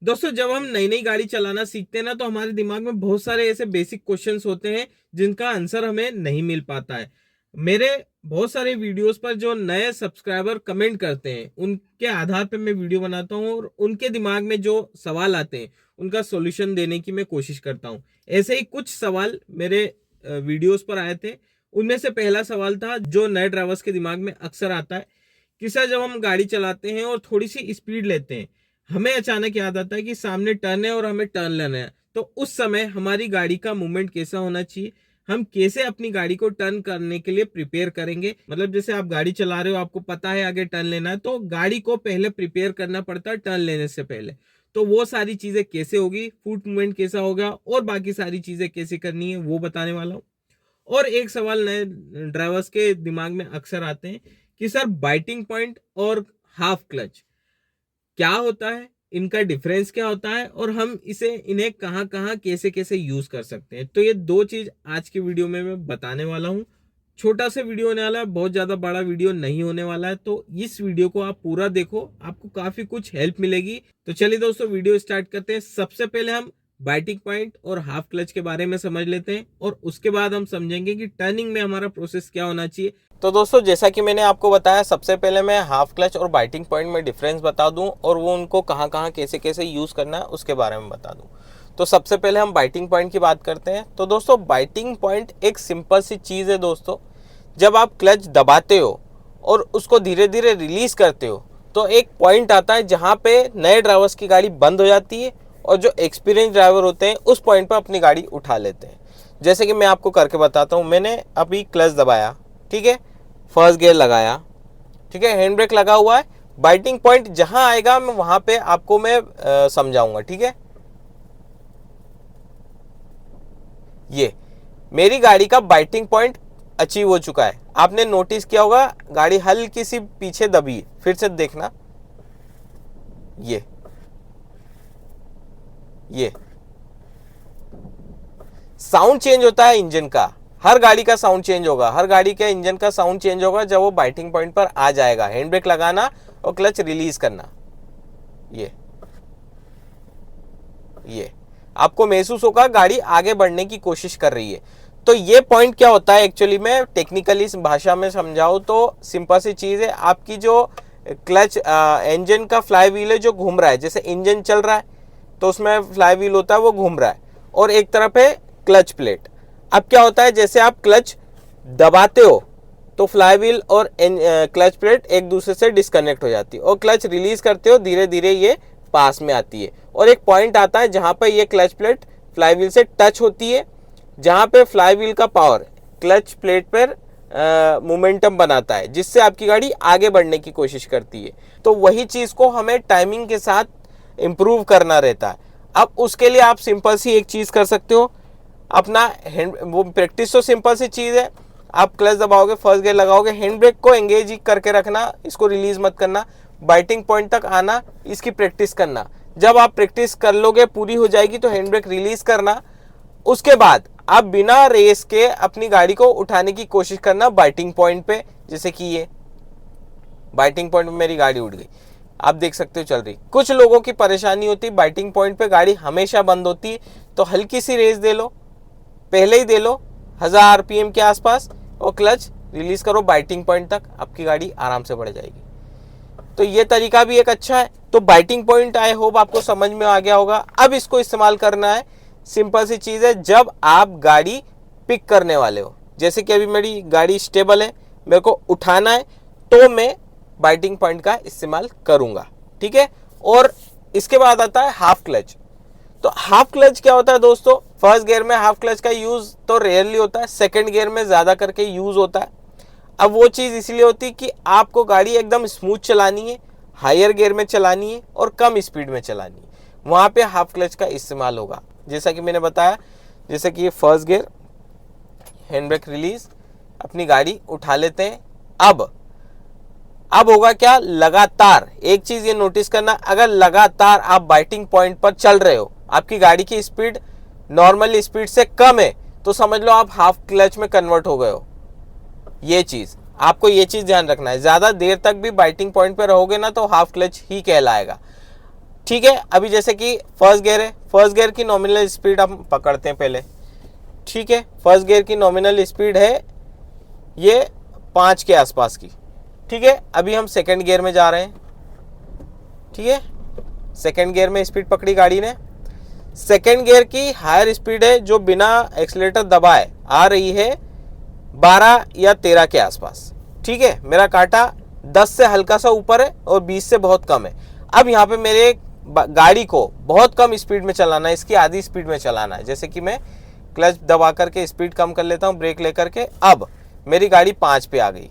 दोस्तों जब हम नई नई गाड़ी चलाना सीखते हैं ना तो हमारे दिमाग में बहुत सारे ऐसे बेसिक क्वेश्चंस होते हैं जिनका आंसर हमें नहीं मिल पाता है। मेरे बहुत सारे वीडियोस पर जो नए सब्सक्राइबर कमेंट करते हैं उनके आधार पर मैं वीडियो बनाता हूं और उनके दिमाग में जो सवाल आते हैं उनका सॉल्यूशन देने की मैं कोशिश करता हूं। ऐसे ही कुछ सवाल मेरे वीडियोस पर आए थे। उनमें से पहला सवाल था जो नए ड्राइवर्स के दिमाग में अक्सर आता है कि सर जब हम गाड़ी चलाते हैं और थोड़ी सी स्पीड लेते हैं, हमें अचानक याद आता है कि सामने टर्न है और हमें टर्न लेना है, तो उस समय हमारी गाड़ी का मूवमेंट कैसा होना चाहिए, हम कैसे अपनी गाड़ी को टर्न करने के लिए प्रिपेयर करेंगे। मतलब जैसे आप गाड़ी चला रहे हो, आपको पता है आगे टर्न लेना है, तो गाड़ी को पहले प्रिपेयर करना पड़ता है टर्न लेने से पहले। तो वो सारी चीजें कैसे होगी, फुट मूवमेंट कैसा होगा और बाकी सारी चीजें कैसे करनी है वो बताने वाला हूँ। और एक सवाल नए ड्राइवर्स के दिमाग में अक्सर आते हैं कि सर बाइटिंग पॉइंट और हाफ क्लच क्या होता है, इनका डिफरेंस क्या होता है और हम इन्हें कहाँ कहाँ कैसे कैसे यूज कर सकते हैं। तो ये दो चीज आज की वीडियो में मैं बताने वाला हूँ। छोटा सा वीडियो होने वाला है, बहुत ज्यादा बड़ा वीडियो नहीं होने वाला है, तो इस वीडियो को आप पूरा देखो, आपको काफी कुछ हेल्प मिलेगी। तो चलिए दोस्तों वीडियो स्टार्ट करते हैं। सबसे पहले हम बाइटिंग पॉइंट और हाफ क्लच के बारे में समझ लेते हैं और उसके बाद हम समझेंगे कि टर्निंग में हमारा प्रोसेस क्या होना चाहिए। तो दोस्तों जैसा कि मैंने आपको बताया, सबसे पहले मैं हाफ क्लच और बाइटिंग पॉइंट में डिफरेंस बता दूं और वो उनको कहाँ कहाँ कैसे कैसे यूज़ करना है उसके बारे में बता दूं। तो सबसे पहले हम बाइटिंग पॉइंट की बात करते हैं। तो दोस्तों बाइटिंग पॉइंट एक सिंपल सी चीज़ है दोस्तों। जब आप क्लच दबाते हो और उसको धीरे धीरे रिलीज करते हो तो एक पॉइंट आता है जहाँ पे नए ड्राइवर्स की गाड़ी बंद हो जाती है और जो एक्सपीरियंस ड्राइवर होते हैं उस पॉइंट पर अपनी गाड़ी उठा लेते हैं। जैसे कि मैं आपको करके बताता हूँ। मैंने अभी क्लच दबाया, ठीक है, फर्स्ट गियर लगाया, ठीक है, हैंड ब्रेक लगा हुआ है। बाइटिंग पॉइंट जहां आएगा मैं वहां पे आपको मैं समझाऊंगा, ठीक है। ये मेरी गाड़ी का बाइटिंग पॉइंट अचीव हो चुका है। आपने नोटिस किया होगा गाड़ी हल्की सी पीछे दबी है, फिर से देखना, ये साउंड चेंज होता है इंजन का। हर गाड़ी का साउंड चेंज होगा, हर गाड़ी के इंजन का साउंड चेंज होगा जब वो बाइटिंग पॉइंट पर आ जाएगा। हैंड ब्रेक लगाना और क्लच रिलीज करना, ये आपको महसूस होगा गाड़ी आगे बढ़ने की कोशिश कर रही है। तो ये पॉइंट क्या होता है एक्चुअली में टेक्निकली भाषा में समझाऊं तो सिंपल सी चीज है। आपकी जो क्लच इंजन का फ्लाई व्हील है जो घूम रहा है, जैसे इंजन चल रहा है तो उसमें फ्लाई व्हील होता है वो घूम रहा है और एक तरफ है क्लच प्लेट। अब क्या होता है, जैसे आप क्लच दबाते हो तो फ्लाई व्हील और क्लच प्लेट एक दूसरे से डिस्कनेक्ट हो जाती है और क्लच रिलीज करते हो धीरे धीरे ये पास में आती है और एक पॉइंट आता है जहां पर ये क्लच प्लेट फ्लाई व्हील से टच होती है, जहां पे फ्लाई व्हील का पावर क्लच प्लेट पर मोमेंटम बनाता है जिससे आपकी गाड़ी आगे बढ़ने की कोशिश करती है। तो वही चीज को हमें टाइमिंग के साथ इंप्रूव करना रहता है। अब उसके लिए आप सिंपल सी एक चीज कर सकते हो, अपना वो प्रैक्टिस तो सिंपल सी चीज है। आप क्लच दबाओगे, फर्स्ट गियर लगाओगे, हैंड ब्रेक को एंगेज करके रखना, इसको रिलीज मत करना, बाइटिंग पॉइंट तक आना, इसकी प्रैक्टिस करना। जब आप प्रैक्टिस कर लोगे, पूरी हो जाएगी, तो हैंड ब्रेक रिलीज करना। उसके बाद आप बिना रेस के अपनी गाड़ी को उठाने की कोशिश करना बाइटिंग पॉइंट पे। जैसे कि ये बाइटिंग पॉइंट पे मेरी गाड़ी उठ गई, आप देख सकते हो चल रही। कुछ लोगों की परेशानी होती है बाइटिंग पॉइंट पे गाड़ी हमेशा बंद होती है, तो हल्की सी रेस दे लो, पहले ही दे लो 1000 आरपीएम के आसपास और क्लच रिलीज करो बाइटिंग पॉइंट तक, आपकी गाड़ी आराम से बढ़ जाएगी। तो ये तरीका भी एक अच्छा है। तो बाइटिंग पॉइंट आई होप आपको समझ में आ गया होगा। अब इसको इस्तेमाल करना है, सिंपल सी चीज है, जब आप गाड़ी पिक करने वाले हो। जैसे कि अभी मेरी गाड़ी स्टेबल है, मेरे को उठाना है, तो मैं बाइटिंग पॉइंट का इस्तेमाल करूंगा, ठीक है। और इसके बाद आता है हाफ क्लच। तो हाफ क्लच क्या होता है दोस्तों, फर्स्ट गियर में हाफ क्लच का यूज तो रेयरली होता है, सेकंड गियर में ज्यादा करके यूज होता है। अब वो चीज इसलिए होती है कि आपको गाड़ी एकदम स्मूथ चलानी है, हायर गियर में चलानी है और कम स्पीड में चलानी है, वहां पे हाफ क्लच का इस्तेमाल होगा। जैसा कि मैंने बताया, जैसे कि ये first gear, hand brake release, अपनी गाड़ी उठा लेते हैं। अब होगा क्या, लगातार एक चीज ये नोटिस करना, अगर लगातार आप बाइटिंग पॉइंट पर चल रहे हो, आपकी गाड़ी की स्पीड नॉर्मल स्पीड से कम है, तो समझ लो आप हाफ क्लच में कन्वर्ट हो गए हो। ये चीज आपको, ये चीज ध्यान रखना है। ज्यादा देर तक भी बाइटिंग पॉइंट पे रहोगे ना तो हाफ क्लच ही कहलाएगा। ठीक है, अभी जैसे कि फर्स्ट गियर है, फर्स्ट गियर की नॉमिनल स्पीड हम पकड़ते हैं पहले। ठीक है, फर्स्ट गियर की नॉमिनल स्पीड है ये 5 के आसपास की। ठीक है, अभी हम सेकंड गियर में जा रहे हैं। ठीक है, सेकंड गियर में स्पीड पकड़ी गाड़ी ने। सेकंड गियर की हायर स्पीड है जो बिना एक्सीलरेटर दबाए आ रही है 12 या 13 के आसपास। ठीक है, मेरा काटा 10 से हल्का सा ऊपर है और 20 से बहुत कम है। अब यहाँ पे मेरे गाड़ी को बहुत कम स्पीड में चलाना है, इसकी आधी स्पीड में चलाना है। जैसे कि मैं क्लच दबा करके स्पीड कम कर लेता हूँ, ब्रेक लेकर के। अब मेरी गाड़ी 5 पे आ गई।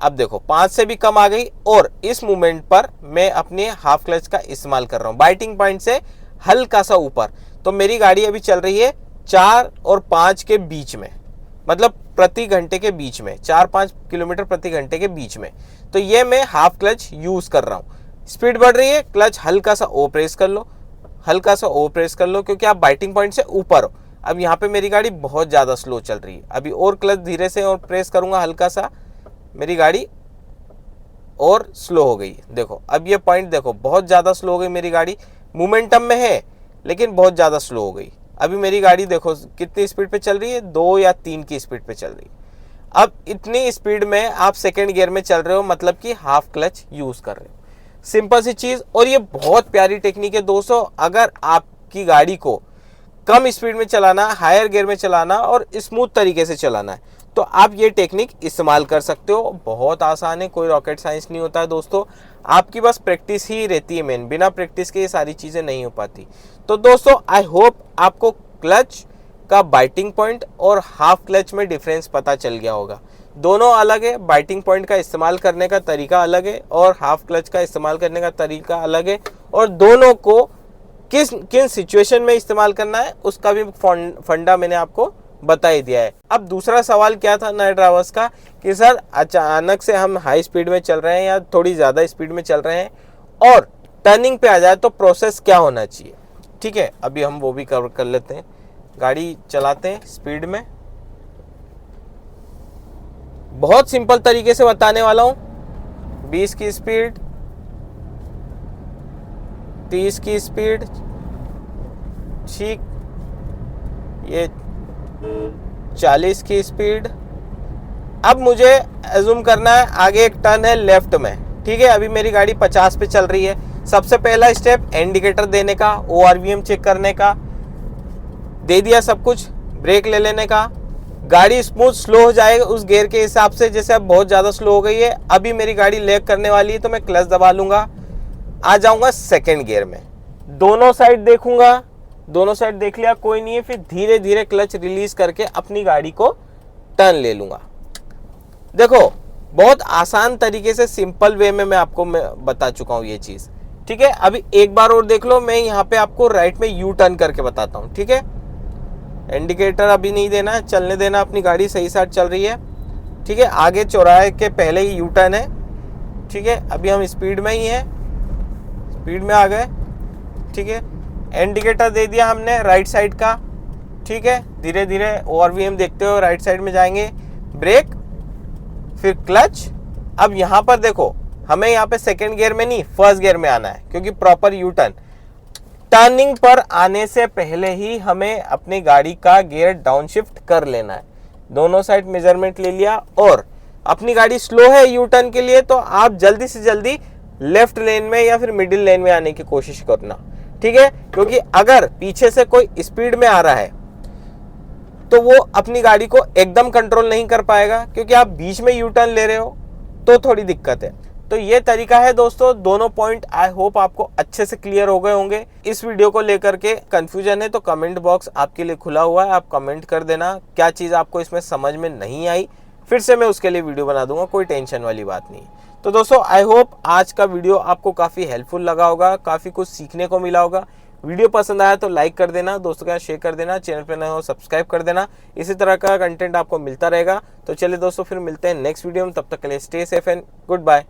अब देखो 5 से भी कम आ गई और इस मूवमेंट पर मैं अपने हाफ क्लच का इस्तेमाल कर रहा हूँ, बाइटिंग पॉइंट से हल्का सा ऊपर। तो मेरी गाड़ी अभी चल रही है 4 और 5 के बीच में, मतलब प्रति घंटे के बीच में, 4-5 किलोमीटर प्रति घंटे के बीच में। तो ये मैं हाफ क्लच यूज कर रहा हूँ। स्पीड बढ़ रही है, क्लच हल्का सा ओ प्रेस कर लो, हल्का सा ओ प्रेस कर लो, क्योंकि आप बाइटिंग पॉइंट से ऊपर हो। अब यहाँ पे मेरी गाड़ी बहुत ज़्यादा स्लो चल रही है। अभी और क्लच धीरे से और प्रेस करूँगा हल्का सा, मेरी गाड़ी और स्लो हो गई। देखो अब ये पॉइंट देखो, बहुत ज़्यादा स्लो हो गई मेरी गाड़ी। मोमेंटम में है लेकिन बहुत ज़्यादा स्लो हो गई। अभी मेरी गाड़ी देखो कितनी स्पीड पे चल रही है, 2 या 3 की स्पीड पे चल रही है। अब इतनी स्पीड में आप सेकेंड गियर में चल रहे हो, मतलब कि हाफ क्लच यूज़ कर रहे हो। सिंपल सी चीज़, और ये बहुत प्यारी टेक्निक है दोस्तों। अगर आपकी गाड़ी को कम स्पीड में चलाना, हायर गियर में चलाना और स्मूथ तरीके से चलाना है, तो आप ये टेक्निक इस्तेमाल कर सकते हो। बहुत आसान है, कोई रॉकेट साइंस नहीं होता है दोस्तों। आपकी बस प्रैक्टिस ही रहती है मेन, बिना प्रैक्टिस के ये सारी चीज़ें नहीं हो पाती। तो दोस्तों आई होप आपको क्लच का बाइटिंग पॉइंट और हाफ क्लच में डिफरेंस पता चल गया होगा। दोनों अलग है, बाइटिंग पॉइंट का इस्तेमाल करने का तरीका अलग है और हाफ क्लच का इस्तेमाल करने का तरीका अलग है, और दोनों को किन सिचुएशन में इस्तेमाल करना है उसका भी फंडा मैंने आपको बता ही दिया है। अब दूसरा सवाल क्या था नए ड्राइवर्स का कि सर अचानक से हम हाई स्पीड में चल रहे हैं या थोड़ी ज़्यादा स्पीड में चल रहे हैं और टर्निंग पे आ जाए तो प्रोसेस क्या होना चाहिए। ठीक है, अभी हम वो भी कवर कर लेते हैं। गाड़ी चलाते हैं स्पीड में, बहुत सिंपल तरीके से बताने वाला हूँ। 20 की स्पीड, 30 की स्पीड, ठीक, ये 40 की स्पीड। अब मुझे एज्यूम करना है आगे एक टर्न है लेफ्ट में। ठीक है, अभी मेरी गाड़ी 50 पे चल रही है। सबसे पहला स्टेप इंडिकेटर देने का, ORVM चेक करने का, दे दिया सब कुछ, ब्रेक ले लेने का। गाड़ी स्मूथ स्लो हो जाएगा उस गियर के हिसाब से। जैसे अब बहुत ज़्यादा स्लो हो गई है, अभी मेरी गाड़ी लैग करने वाली है तो मैं क्लच दबा लूँगा, आ जाऊँगा सेकेंड गियर में। दोनों साइड देखूँगा, दोनों साइड देख लिया कोई नहीं है, फिर धीरे धीरे क्लच रिलीज करके अपनी गाड़ी को टर्न ले लूँगा। देखो बहुत आसान तरीके से सिंपल वे में मैं आपको बता चुका हूँ ये चीज़। ठीक है, अभी एक बार और देख लो, मैं यहाँ पे आपको राइट में यू टर्न करके बताता हूँ। ठीक है, इंडिकेटर अभी नहीं देना है, चलने देना, अपनी गाड़ी सही साइड चल रही है। ठीक है, आगे चौराहे के पहले ही यू टर्न है। ठीक है, अभी हम स्पीड में ही हैं, स्पीड में आ गए। ठीक है, इंडिकेटर दे दिया हमने राइट साइड का। ठीक है, धीरे धीरे ORVM देखते हुए राइट साइड में जाएंगे, ब्रेक, फिर क्लच। अब यहाँ पर देखो हमें यहाँ पे सेकेंड गियर में नहीं फर्स्ट गियर में आना है, क्योंकि प्रॉपर यू टर्न। टर्निंग पर आने से पहले ही हमें अपनी गाड़ी का गियर डाउन शिफ्ट कर लेना है। दोनों साइड मेजरमेंट ले लिया, और अपनी गाड़ी स्लो है यू टर्न के लिए तो आप जल्दी से जल्दी लेफ्ट लेन में या फिर मिडिल लेन में आने की कोशिश करना। ठीक है, क्योंकि अगर पीछे से कोई स्पीड में आ रहा है तो वो अपनी गाड़ी को एकदम कंट्रोल नहीं कर पाएगा, क्योंकि आप बीच में यू टर्न ले रहे हो तो थोड़ी दिक्कत है। तो ये तरीका है दोस्तों। दोनों पॉइंट आई होप आपको अच्छे से क्लियर हो गए होंगे। इस वीडियो को लेकर के कंफ्यूजन है तो कमेंट बॉक्स आपके लिए खुला हुआ है, आप कमेंट कर देना क्या चीज़ आपको इसमें समझ में नहीं आई, फिर से मैं उसके लिए वीडियो बना दूंगा, कोई टेंशन वाली बात नहीं। तो दोस्तों आई होप आज का वीडियो आपको काफ़ी हेल्पफुल लगा होगा, काफ़ी कुछ सीखने को मिला होगा। वीडियो पसंद आया तो लाइक कर देना, दोस्तों के साथ शेयर कर देना, चैनल पर नए हो सब्सक्राइब कर देना। इसी तरह का कंटेंट आपको मिलता रहेगा। तो चलिए दोस्तों फिर मिलते हैं नेक्स्ट वीडियो में, तब तक के लिए stay safe and good bye.